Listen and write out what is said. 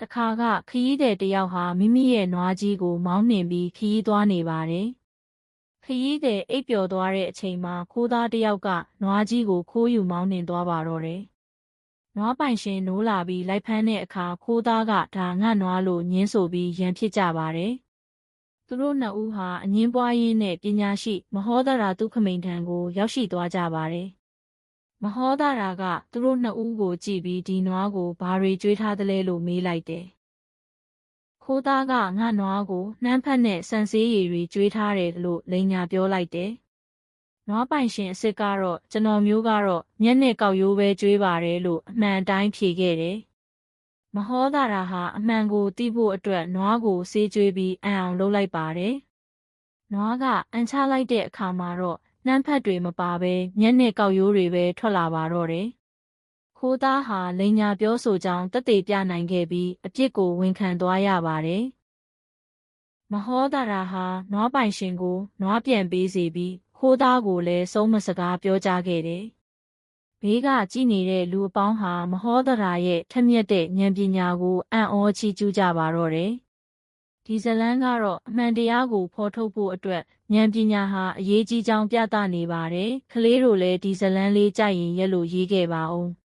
တခါကခရီးသည်တယောက်ဟာမိမိရဲ့နွားကြီးကိုမောင်းနှင်ပြီးခရီးသွားနေပါတယ်။ခရီးသည်အိပ်ပျော်သွားတဲ့အချိန်မှာခိုးသားတယောက်ကနွားကြီးကိုခိုးယူမောင်းနှင်သွားပါတော့တယ်။နွားပိုင်ရှင်နိုးလာပြီးလိုက်ဖမ်းတဲ့အခါခိုးသားကဒါငါ့နွားလို့ညင်းဆိုပြီးရန်ဖြစ်ကြပါတယ်။သူတို့နှစ်ဦးဟာအငင်းပွားရင်းနဲ့ပညာရှိမဟောဒရာသုခမိန်ထံကိုရောက်ရှိသွားကြပါတယ်။မဟောဒရာကသူတို့နှစ်ဦးကိုကြည့်ပြီးဒီနွားကိုဘာတွေကြွေးထားသလဲလို့မေးလိုက်တယ်။ခိုးသားကငါ့နွားကိုနှမ်းဖက်နဲ့ဆန်ဆေးရည်တွေကြွေးထားတယ်လို့လိန်ညာပြောလိုက်တယ်။နွားပိုင်ရှင်အစ်စ်ကတော့ကျွန်တော်မျိုးကတော့မျက်နဲ့ကောက်ရိုးပဲကြွေးပါတယ်လို့အမှန်တိုင်းဖြေခဲ့တယ်။မဟောဒရာဟာအမှန်ကိုသိဖို့အတွက်နွားကိုဆေးကြွေးပြီးအံ့အောင်လုပ်လိုက်ပါတယ်။နွားကအန်ချလိုက်တဲ့အခါမှာတော့နှမ်းဖက်တွေမပါဘဲမျက်နဲ့ကောက်ရိုးတွေပဲထွက်လာပါတော့တယ်။ခိုးသားဟာလိန်ညာပြောဆိုကြောင်းသက်သေပြနိုင်ခဲ့ပြီးအပြစ်ကိုဝန်ခံသွားရပါတယ်။မဟောဒရာဟာနွားပိုင်ရှင်ကိုနွားပြန်ပေးစေပြီးခိုးသားကိုလည်းဆုံးမစကားပြောကြားခဲ့တယ်။ဘေးကကြည့်နေတဲ့လူအပေါင်းဟာမဟောဒရာရဲ့ထက်မြက်တဲ့ဉာဏ်ပညာကိုအံ့ဩချီးကျူးကြပါတော့တယ်။ဒီဇလန်းကတော့အမှန်တရားကိုဖော်ထုတ်ဖို့အတွက်ဉာဏ်ပညာဟာအရေးကြီးကြောင်းပြသနေပါတယ်။ကလေးတို့လည်းဒီဇလန်းလေးကြိုက်ရင်ရက်လို့ရေးခဲ့ပါဦး။